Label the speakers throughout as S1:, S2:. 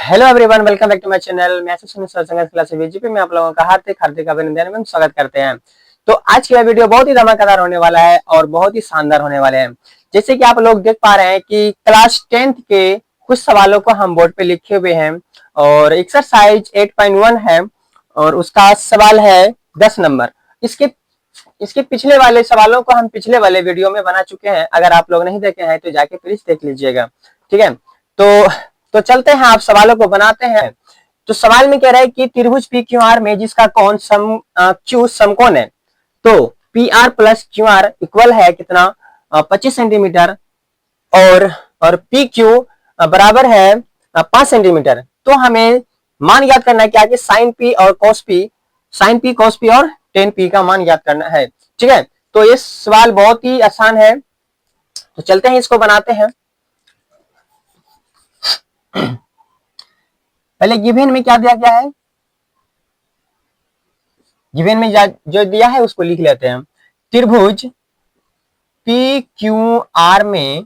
S1: Hello everyone, welcome back to my channel. मैं class BJP में आप लोगों का हार्दिक हार्दिक अभिनंदन एवं स्वागत करते हैं। तो आज की यह वीडियो बहुत ही धमाकेदार होने वाला है और बहुत ही शानदार होने वाले हैं। जैसे कि आप लोग देख पा रहे हैं कि क्लास 10th के कुछ सवालों को हम बोर्ड पे लिखे हुए हैं और एक्सरसाइज 8.1 है और उसका सवाल है 10 नंबर। इसके इसके पिछले वाले सवालों को हम पिछले वाले वीडियो में बना चुके हैं। अगर आप लोग नहीं देखे हैं तो जाके प्लीज देख लीजिएगा, ठीक है। तो चलते हैं, आप सवालों को बनाते हैं। तो सवाल में कह रहा है कि त्रिभुज पी क्यू आर में जिसका कोण क्यू समकोण है, तो P R plus Q R equal है कितना, 25 सेंटीमीटर और पी क्यू बराबर है 5 सेंटीमीटर। तो हमें मान याद करना है क्या कि साइन पी और कॉस पी और टेन पी का मान याद करना है, ठीक है। तो ये सवाल बहुत ही आसान है, तो चलते हैं इसको बनाते हैं। पहले गिवन में क्या दिया गया है, गिवन में जो दिया है उसको लिख लेते हैं। त्रिभुज पी क्यू आर में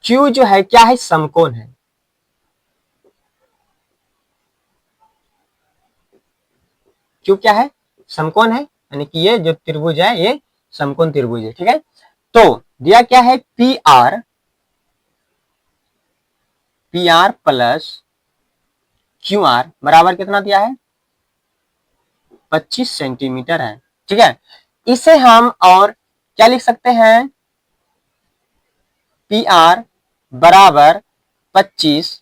S1: क्यू जो है क्या है, समकोण है। क्यू क्या है, समकोण है, यानी कि ये जो त्रिभुज है ये समकोण त्रिभुज है, ठीक है। तो दिया क्या है, P R plus Q R बराबर कितना दिया है, 25 सेंटीमीटर है, ठीक है। इसे हम और क्या लिख सकते हैं, पी आर बराबर 25,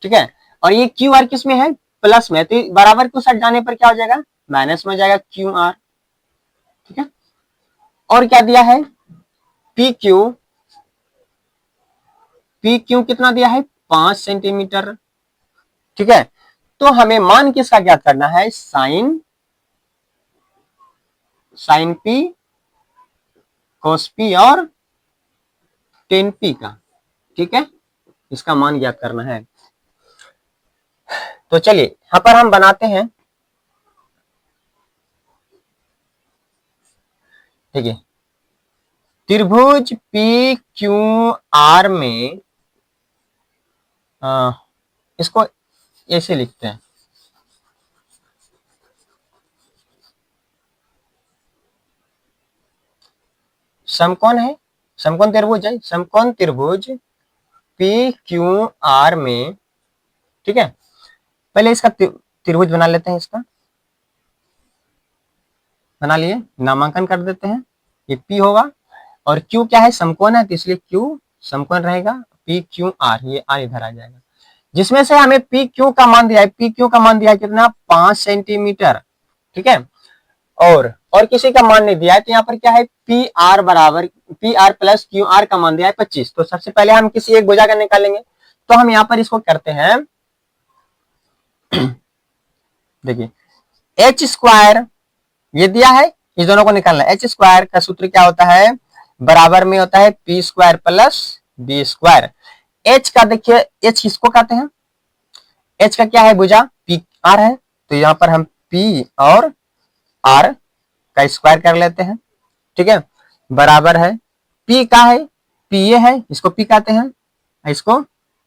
S1: ठीक है। और ये क्यू आर किस में है, प्लस में, तो बराबर को सट जाने पर क्या हो जाएगा, माइनस में हो जाएगा क्यू आर, ठीक है। और क्या दिया है, पी क्यू कितना दिया है, 5 सेंटीमीटर, ठीक है। तो हमें मान किसका ज्ञात करना है, साइन पी कॉस पी और टेन पी का, ठीक है। इसका मान ज्ञात करना है। तो चलिए यहां पर हम बनाते हैं, ठीक है। त्रिभुज पी क्यू आर में इसको ऐसे लिखते हैं, समकोण है, समकोण त्रिभुज है, समकोण त्रिभुज पी क्यू आर में, ठीक है। पहले इसका त्रिभुज बना लेते हैं, इसका बना लिए, नामांकन कर देते हैं। ये पी होगा और क्यू क्या है, समकोण है, तो इसलिए क्यू समकोण रहेगा, पी क्यू आर, ये आर इधर आ जाएगा। जिसमें से हमें पी क्यू का मान दिया है, पी क्यू का मान दिया है कितना, 5 सेंटीमीटर, ठीक है। और किसी का मान नहीं दिया है, तो यहाँ पर क्या है, पी आर बराबर P R plus Q R का मान दिया है 25। तो सबसे पहले हम किसी एक भुजा का निकालेंगे, तो हम यहाँ पर इसको करते हैं देखिए, एच स्क्वायर ये दिया है, इस दोनों को निकालना है। एच स्क्वायर का सूत्र क्या होता है, बराबर में होता है P square plus B square. H का देखिए, एच किसको कहते हैं, एच का क्या है, भुजा पी आर है, तो यहाँ पर हम पी और आर का स्क्वायर कर लेते हैं, ठीक है। बराबर है, पी का है, पी ये है, इसको पी कहते हैं, इसको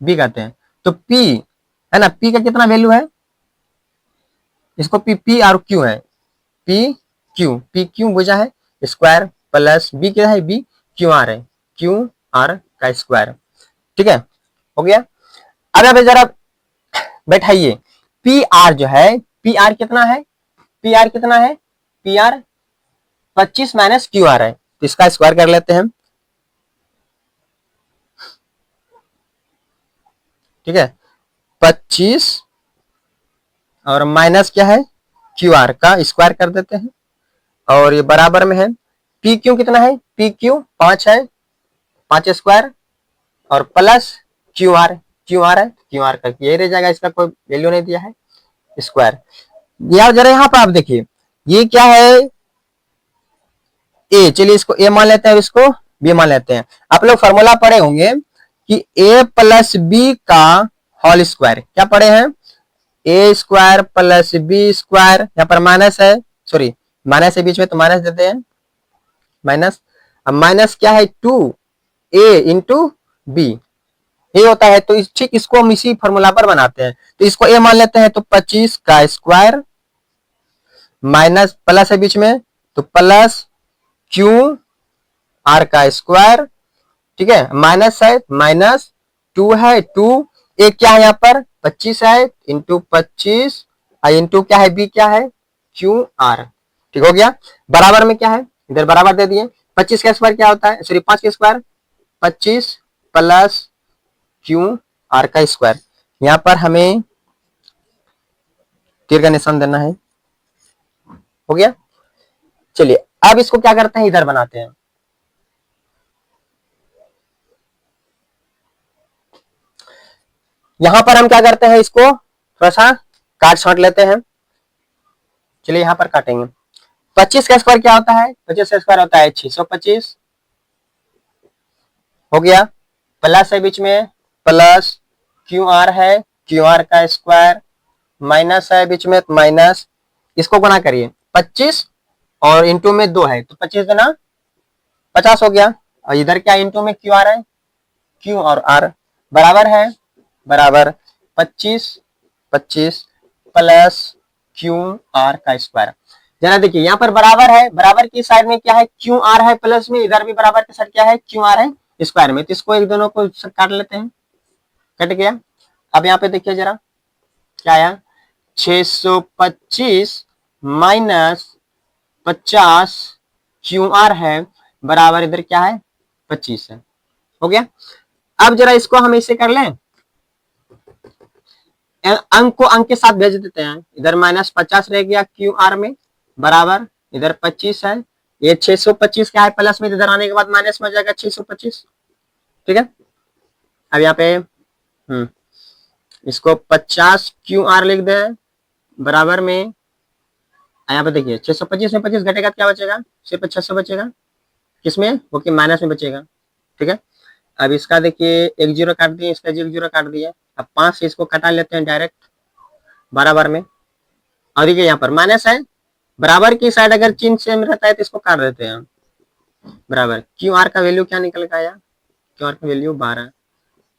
S1: बी कहते हैं। तो पी है ना, पी का कितना वैल्यू है, इसको पी और क्यू है, पी क्यू भुजा है, स्क्वायर प्लस बी क्या है, बी क्यू आर है, क्यू आर का स्क्वायर, ठीक है, हो गया। अब जरा बैठाइए, पी आर जो है, पी आर कितना है, पी आर कितना है, P R 25 minus Q R है, तो इसका स्क्वायर कर लेते हैं, ठीक है। 25 और माइनस क्या है, क्यू आर का स्क्वायर कर देते हैं, और ये बराबर में है, पी क्यू कितना है, पी क्यू 5 है, 5 स्क्वायर और प्लस क्यू आर है, क्यू आर का ये रह जाएगा, इसका कोई वैल्यू नहीं दिया है, स्क्वायर। यार जरा यहाँ पर आप देखिए, ये क्या है, ए, चलिए इसको ए मान लेते हैं, इसको बी मान लेते हैं। आप लोग फॉर्मूला पढ़े होंगे कि ए प्लस बी का होल स्क्वायर, क्या पढ़े हैं, ए स्क्वायर प्लस बी स्क्वायर, यहाँ पर माइनस है, सॉरी माइनस है बीच में, तो माइनस देते हैं, माइनस। अब माइनस क्या है, 2 ए इंटू बी, ए होता है, तो ठीक इसको हम इसी फॉर्मूला पर बनाते हैं। तो इसको ए मान लेते हैं, तो 25 का स्क्वायर माइनस प्लस है बीच में, तो प्लस क्यू आर का स्क्वायर, ठीक है, माइनस है, माइनस 2 है, 2 ए क्या है यहाँ पर 25 है, इंटू 25 इंटू क्या है बी क्या है क्यू आर, ठीक हो गया। बराबर में क्या है, इधर बराबर दे दिए, 25 का स्क्वायर क्या होता है, सॉरी 5 का स्क्वायर 25 प्लस क्यू आर का स्क्वायर, यहां पर हमें तीर का निशान देना है, हो गया। चलिए अब इसको क्या करते हैं, इधर बनाते हैं। यहां पर हम क्या करते हैं, इसको थोड़ा सा काट छांट लेते हैं। चलिए यहां पर काटेंगे। 25 का स्क्वायर क्या होता है, 25 का स्क्वायर होता है 625, हो गया, प्लस है बीच में, प्लस क्यू आर है, क्यू आर का स्क्वायर, माइनस है बीच में, माइनस, इसको गुना करिए 25 और इंटू में 2 है, तो 25 गुना 50 हो गया। और इधर क्या इंटू में क्यू आर है, क्यू और आर बराबर है, बराबर 25 25 प्लस क्यू आर का स्क्वायर। जरा देखिए यहाँ पर बराबर है, बराबर की साइड में क्या है क्यू आर है प्लस में, इधर भी बराबर की साइड क्या है क्यू आर है स्क्वायर में, तो इसको एक दोनों को काट लेते हैं, कट गया। अब यहाँ पे देखिए जरा क्या आया, 625 माइनस 50 क्यू आर है बराबर इधर क्या है 25 है, हो गया। अब जरा इसको हम ऐसे कर लें, अंक को अंक के साथ भेज देते हैं, इधर माइनस 50 रह गया क्यू आर में, बराबर इधर 25 है, ये 625 क्या है प्लस में, इधर आने के बाद माइनस में हो जाएगा 625, ठीक है। अब यहाँ पे इसको 50 क्यू आर लिख दे, बराबर में यहाँ पे देखिए 625 में 25 घटेगा क्या बचेगा, सिर्फ 600 बचेगा, किसमें वो कि माइनस में बचेगा, ठीक है। अब इसका देखिए एक जीरो काट दिए, इसका एक जीरो काट दिया, अब 5 से इसको कटा लेते हैं डायरेक्ट बराबर में, और देखिए यहाँ पर माइनस है, बराबर की साइड अगर चिन्ह सेम रहता है तो इसको काट देते हैं, बराबर क्यू आर का वैल्यू क्या निकल के आया, क्यू आर का वैल्यू 12,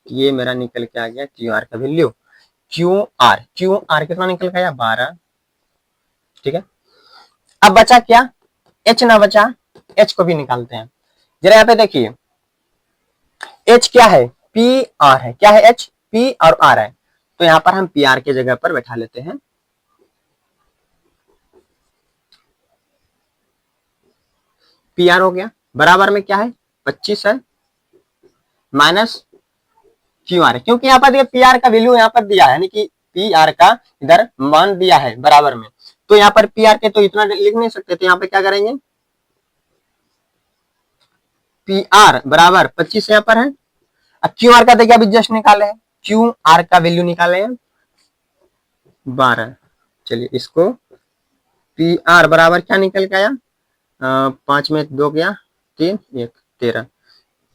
S1: ये मेरा निकल के आ गया क्यू आर का वैल्यू, क्यू आर कितना निकल के आया 12, ठीक है। अब बचा क्या, एच ना बचा, एच को भी निकालते हैं। जरा यहाँ पे देखिए एच क्या है, पी आर है, क्या है एच पी और आर है, तो यहाँ पर हम पी आर की जगह पर बैठा लेते हैं, पी आर हो गया, बराबर में क्या है 25 है, माइनस क्यू आर है, क्योंकि यहाँ पर पी आर का वैल्यू यहाँ पर दिया है, यानी कि पी आर का इधर मान दिया है बराबर में, तो यहाँ पर पी आर के तो इतना लिख नहीं सकते, तो यहाँ पे क्या करेंगे, पी आर बराबर 25 यहाँ पर है, अब क्यू आर का देखिए अभी जस्ट निकाले हैं, क्यू आर का वैल्यू निकाले हैं 12, चलिए इसको पी आर बराबर क्या निकल के आया, 5 में 2 गया 3 1 13।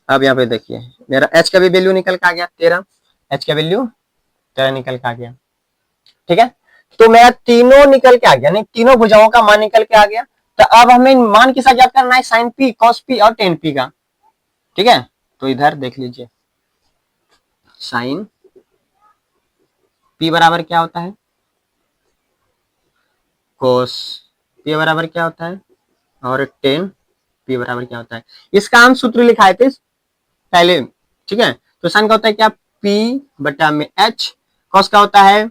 S1: अब यहाँ पे देखिए मेरा एच का भी वैल्यू निकल के आ गया 13, एच का वैल्यू 13 निकल के आ गया, ठीक है। तो मेरा तीनों निकल के आ गया, नहीं तीनों भुजाओं का मान निकल के आ गया। तो अब हमें मान किसका ज्ञात करना है, साइन पी कॉस पी और टेन पी का, ठीक है। तो इधर देख लीजिए साइन पी बराबर क्या होता है, कोस पी बराबर क्या होता है, और टेन पी बराबर क्या होता है। इसका हम सूत्र लिखा है पहले, ठीक है। तो साइन का होता है क्या, पी बटा में एच, कॉस का होता है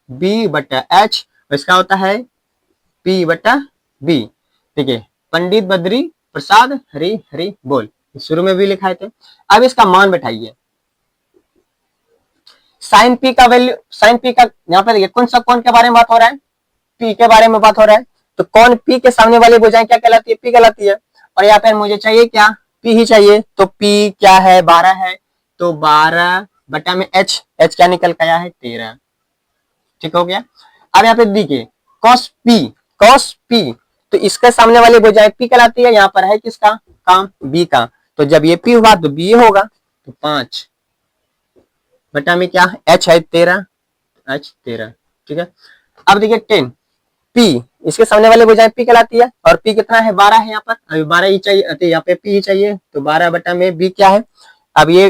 S1: बी बटा एच, और इसका होता है पी बटा बी, ठीक है। पंडित बद्री प्रसाद हरी हरी बोल, शुरू में भी लिखाए थे। अब इसका मान बैठाइए, साइन पी का वैल्यू, साइन पी का यहाँ पे देखिए कौन सा कौन के बारे में बात हो रहा है, पी के बारे में बात हो रहा है, तो कौन पी के सामने वाली भुजाएं क्या कहलाती है, पी कहलाती है। और यहाँ पे मुझे चाहिए क्या, पी ही चाहिए, तो पी क्या है 12 है, तो 12 बटा में एच, एच क्या निकल के आया है 13, ठीक हो गया। अब यहाँ पे देखिए कॉस पी, तो इसके सामने वाली भुजाएं पी कहलाती है, यहाँ पर है किसका काम बी का, तो जब ये पी हुआ तो बी होगा, तो 5 बटा में क्या एच है 13, एच 13, ठीक है। अब देखिए 10 पी, इसके सामने वाले भुजाएं पी कहलाती है, और पी कितना है 12 है यहाँ पर, अभी 12 ही चाहिए, यहाँ पे पी ही चाहिए, तो 12 बटा में बी क्या है, अब ये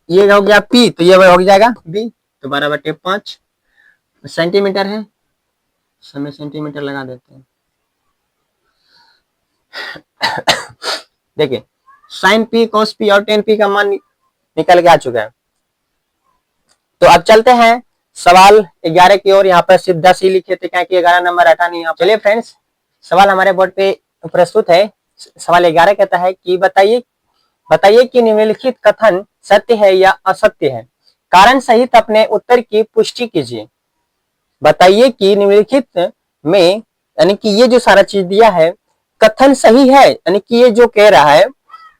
S1: ये हो गया P, तो ये हो जाएगा B, तो 12/5 सेंटीमीटर है, समय सेंटीमीटर लगा देते हैं। देखिए साइन P, cos P और tan P का मान निकल के आ चुका है। तो अब चलते हैं सवाल 11 की ओर। यहाँ पर सीधा सी लिखे थे क्या कि 11 नंबर हटा नहीं। चलिए फ्रेंड्स, सवाल हमारे बोर्ड पे प्रस्तुत है। सवाल 11 कहता है कि बताइए कि निम्नलिखित कथन सत्य है या असत्य है, कारण सहित अपने उत्तर की पुष्टि कीजिए। बताइए कि निम्नलिखित में, यानी कि ये जो सारा चीज दिया है, कथन सही है, यानी कि ये जो कह रहा है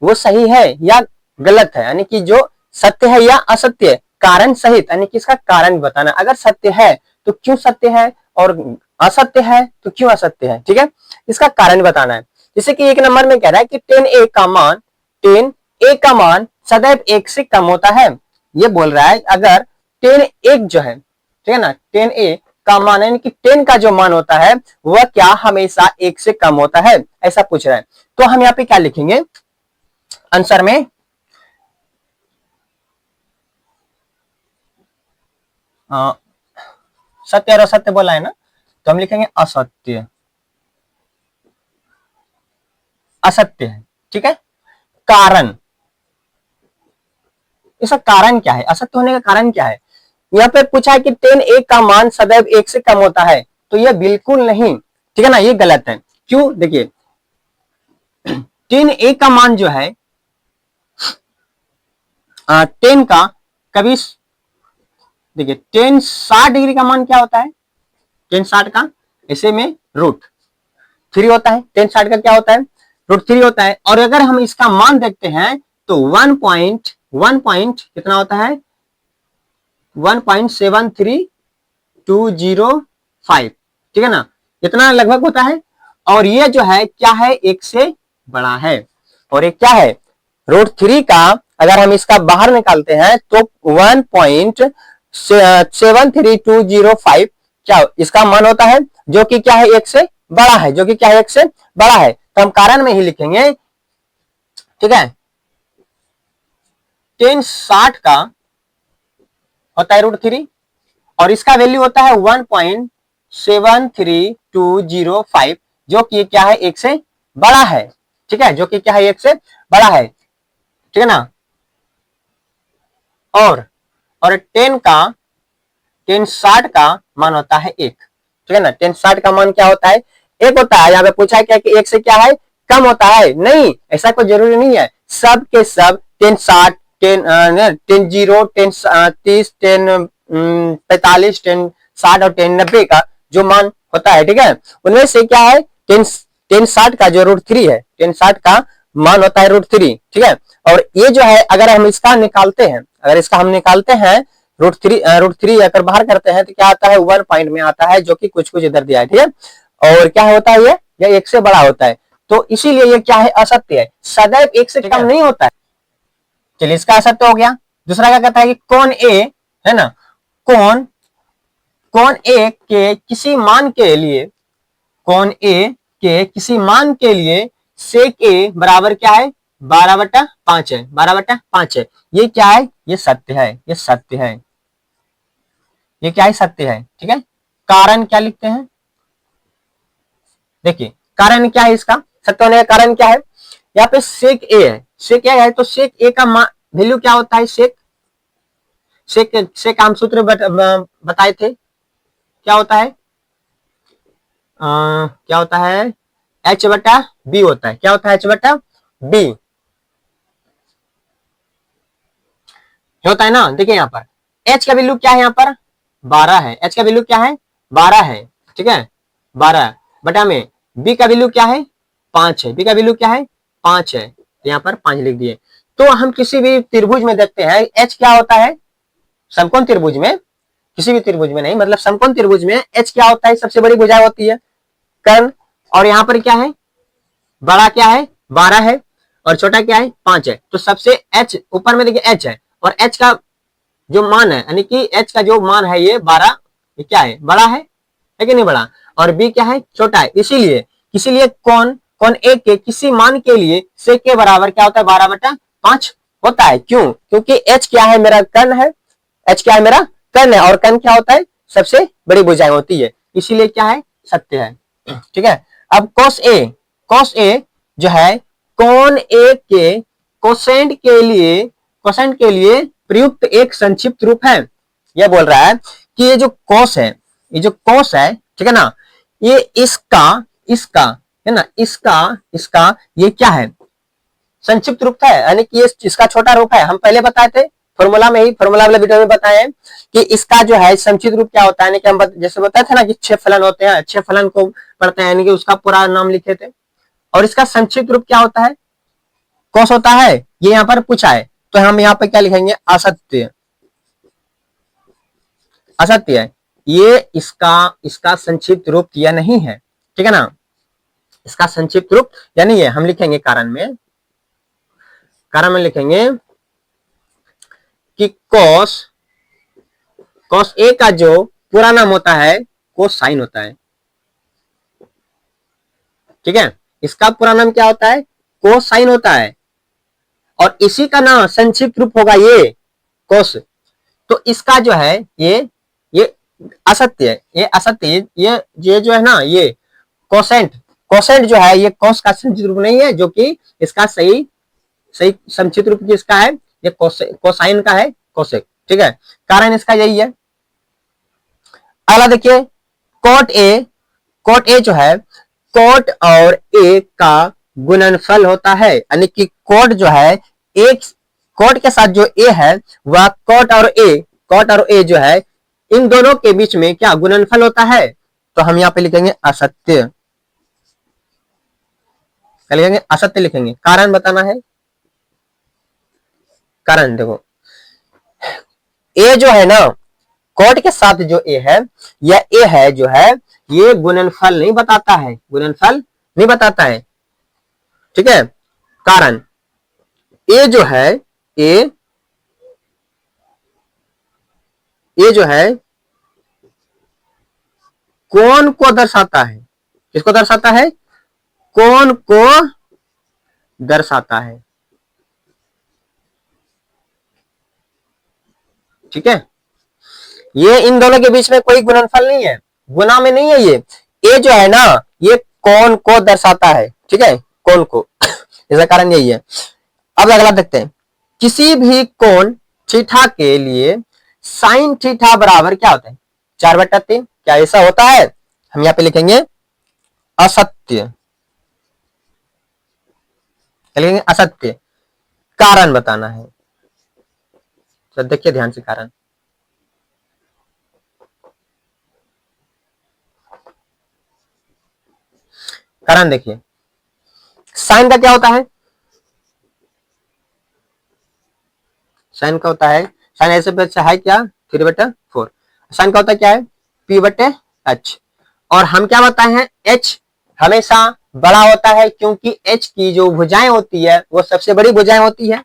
S1: वो सही है या गलत है, यानी कि जो सत्य है या असत्य है, कारण सहित, यानी कि इसका कारण बताना। अगर सत्य है तो क्यों सत्य है, और असत्य है तो क्यों असत्य है, ठीक है, इसका कारण बताना है। जैसे कि 1 नंबर में कह रहा है कि tan a का मान सदैव 1 से कम होता है। ये बोल रहा है अगर tan 1 जो है, ठीक है ना, tan a का मान, यानी कि tan का जो मान होता है वह क्या हमेशा 1 से कम होता है, ऐसा पूछ रहा है। तो हम यहाँ पे क्या लिखेंगे आंसर में, सत्य और असत्य बोला है ना, तो हम लिखेंगे असत्य, असत्य है, ठीक है। कारण, इसका कारण क्या है, असत्य होने का कारण क्या है। यहाँ पे पूछा है कि tan a का मान सदैव 1 से कम होता है, तो यह बिल्कुल नहीं, ठीक है ना, ये गलत है। क्यों, देखिए tan a का मान जो है, tan का कभी, देखिए tan 60 डिग्री का मान क्या होता है, tan 60 का ऐसे में √3 होता है। tan 60 का क्या होता है, √3 होता है। और अगर हम इसका मान देखते हैं तो 1 कितना होता है, 1.73205, ठीक है ना, इतना लगभग होता है। और ये जो है क्या है, 1 से बड़ा है। और एक क्या है, √3 का अगर हम इसका बाहर निकालते हैं तो 1.73205 क्या इसका मान होता है, जो कि क्या है, 1 से बड़ा है, जो कि क्या है, 1 से बड़ा है। तो हम कारण में ही लिखेंगे, ठीक है। tan 60 का होता है √3 और इसका वैल्यू होता है 1.73205, जो कि क्या है, 1 से बड़ा है, ठीक है, जो कि क्या है, 1 से बड़ा है, ठीक है ना। और tan 60 का मान होता है 1, ठीक है ना। tan 60 का मान क्या होता है, 1 होता है। यहाँ पे पूछा है क्या कि 1 से क्या है, कम होता है, नहीं, ऐसा कोई जरूरी नहीं है। सब के सब tan 60, tan 0, tan 30, tan 45, tan 60 और tan 90 का जो मान होता है, ठीक है, उनमें से क्या है, tan 60 का जो √3 है, tan 60 का मान होता है √3, ठीक है। और ये जो है अगर हम इसका निकालते हैं, अगर इसका हम निकालते हैं √3 अगर बाहर करते हैं तो क्या आता है, 1 पॉइंट में आता है, जो कि कुछ इधर दिया है, ठीक है। और क्या होता है, ये 1 से बड़ा होता है, तो इसीलिए ये क्या है, असत्य है, सदैव 1 से कम नहीं होता है। चलिए इसका असत्य हो गया। दूसरा क्या कहता है कि कोण ए है ना, कोण ए के किसी मान के लिए, कोण ए के किसी मान के लिए सेक ए बराबर क्या है, 12/5 है, 12/5 है। ये क्या है, ये सत्य है, ये सत्य है, ये क्या है, सत्य है, ठीक है। कारण क्या लिखते हैं, देखिए कारण क्या है इसका, सत्य होने का कारण क्या है। यहाँ पे सेक ए है, सेक ए है, तो सेक ए का वैल्यू क्या होता है, सेक हम सूत्र बताए थे, क्या होता है, क्या होता है, H/B होता है, क्या होता है, H/B होता है ना। देखिए यहाँ पर H का वैल्यू क्या है, यहाँ पर 12 है, H का वैल्यू क्या है, 12 है, ठीक है, 12 बटा में B का वैल्यू क्या है, 5 है, B का वैल्यू क्या है, 5 है, तो यहाँ पर 5 लिख दिए। तो हम किसी भी त्रिभुज में देखते हैं H क्या होता है, समकोण त्रिभुज में, किसी भी त्रिभुज में नहीं, मतलब समकोण त्रिभुज में H क्या होता है, सबसे बड़ी भुजा होती है कर्ण, और यहाँ पर क्या है, बड़ा क्या है, 12 है, और छोटा क्या है, 5 है। तो सबसे H ऊपर में देखिए H है, और H का जो मान है, यानी कि H का जो मान है ये 12, ये क्या है, बड़ा है कि नहीं बड़ा, और B क्या है, छोटा है। इसीलिए कोण ए के किसी मान के लिए सेक के बराबर क्या होता है, 12/5 होता है। क्यों? क्योंकि एच क्या है, मेरा कर्ण है, एच क्या है, मेरा कर्ण है, और कर्ण क्या होता है, सबसे बड़ी भुजाएं होती है, इसीलिए क्या है, सत्य है। ठीक है। अब कॉस ए जो है कोण ए के कोसेंट के लिए प्रयुक्त एक संक्षिप्त रूप है। यह बोल रहा है कि ये जो कॉस है, ठीक है ना, ये इसका है ना, इसका ये क्या है, संक्षिप्त रूप है, यानी कि ये इसका छोटा रूप है। हम पहले बताए थे फॉर्मूला में ही, फॉर्मूला वाले वीडियो में बताए हैं कि इसका जो है संक्षिप्त रूप क्या होता है, यानी कि हम जैसे बताए थे ना कि 6 फलन होते हैं, 6 फलन को पढ़ते हैं, यानी कि उसका पूरा नाम लिखे थे, और इसका संक्षिप्त रूप क्या होता है, कॉस होता है। ये यहाँ पर पूछा है, तो हम यहाँ पे क्या लिखेंगे, असत्य। असत्य है ये, इसका संक्षिप्त रूप यह नहीं है, ठीक है ना, इसका संक्षिप्त रूप यह नहीं है। हम लिखेंगे कारण में लिखेंगे कि कॉस ए का जो पूरा नाम होता है कोसाइन होता है। ठीक है, इसका पूरा नाम क्या होता है, कोसाइन होता है, और इसी का नाम संक्षिप्त रूप होगा ये कोस। तो इसका जो है ये असत्य है, ये असत्य है, ये जो है ना, ये कोसेंट जो है, ये कोस का संक्षिप्त रूप नहीं है, जो कि इसका सही संक्षिप्त रूप किसका है, ये कोसाइन का है, कोसेक। ठीक है, कारण इसका यही है। अगला देखिए, कोट ए जो है कोट और ए का गुणनफल होता है, यानी कि कोट जो है, एक कोट के साथ जो ए है वह कोट और ए जो है, इन दोनों के बीच में क्या गुणनफल होता है। तो हम यहाँ पे लिखेंगे असत्य, क्या लिखेंगे, असत्य लिखेंगे। कारण बताना है, कारण देखो, ए जो है ना, कोट के साथ जो ए है, यह ए है जो है, ये गुणनफल नहीं बताता है, गुणनफल नहीं बताता है। ठीक है, कारण ए जो है, ए जो है कोण को दर्शाता है, किसको दर्शाता है, कोण को दर्शाता है। ठीक है, ये इन दोनों के बीच में कोई गुणनफल नहीं है, गुना में नहीं है। ये ए जो है ना, ये कोण को दर्शाता है। ठीक है, कोण को, इसका कारण यही है। अब अगला देखते हैं, किसी भी कोण थीटा के लिए साइन थीटा बराबर क्या होता है, 4/3। क्या ऐसा होता है, हम यहाँ पे लिखेंगे असत्य, लिखेंगे असत्य। कारण बताना है, तो देखिए ध्यान से कारण, कारण देखिए, साइन का क्या होता है, साइन का होता है, साइन ऐसे बच्चा है क्या, 3/4। साइन का होता है क्या है, P/H। और हम क्या बताए हैं, H हमेशा बड़ा होता है, क्योंकि H की जो भुजाएं होती है वो सबसे बड़ी भुजाएं होती है।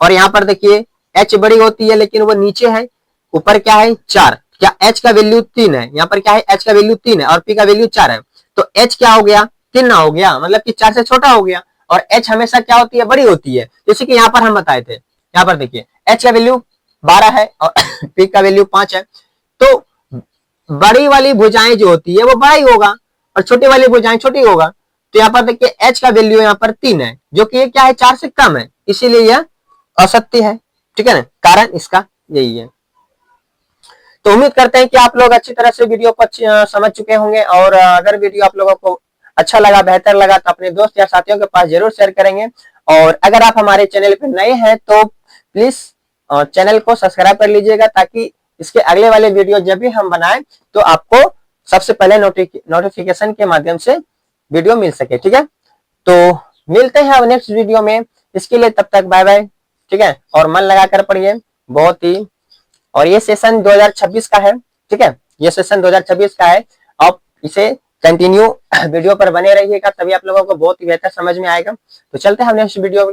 S1: और यहाँ पर देखिए H बड़ी होती है, लेकिन वो नीचे है, ऊपर क्या है, 4। क्या H का वैल्यू 3 है, यहाँ पर क्या है, H का वैल्यू 3 है और P का वैल्यू 4 है। तो H क्या हो गया, 3 ना हो गया, मतलब कि 4 से छोटा हो गया। और H हमेशा क्या होती है, बड़ी होती है, जैसे कि यहाँ पर हम बताए थे। यहाँ पर देखिए H का वैल्यू 12 है और P का वैल्यू 5 है। तो बड़ी वाली भुजाएं जो होती है वो बड़ा ही होगा और छोटी वाली भुजाएं छोटी होगा। तो यहाँ पर देखिए H का वैल्यू यहाँ पर 3 है, जो कि क्या है, 4 से कम है, इसीलिए यह असत्य है। ठीक है ना, कारण इसका यही है। तो उम्मीद करते हैं कि आप लोग अच्छी तरह से वीडियो को समझ चुके होंगे, और अगर वीडियो आप लोगों को अच्छा लगा, बेहतर लगा, तो अपने दोस्त या साथियों के पास जरूर शेयर करेंगे। और अगर आप हमारे चैनल पर नए हैं तो प्लीज चैनल को सब्सक्राइब कर लीजिएगा, ताकि इसके अगले वाले वीडियो जब भी हम बनाएं तो आपको सबसे पहले नोटिफिकेशन के माध्यम से वीडियो मिल सके। ठीक है, तो मिलते हैं अब नेक्स्ट वीडियो में, इसके लिए तब तक बाय बाय। ठीक है, और मन लगा कर पढ़िए बहुत ही। और ये सेशन 2026 का है। ठीक है, ये सेशन 2026 का है। आप इसे कंटिन्यू वीडियो पर बने रहिएगा, तभी आप लोगों को बहुत ही बेहतर समझ में आएगा। तो चलते हैं हम नेक्स्ट वीडियो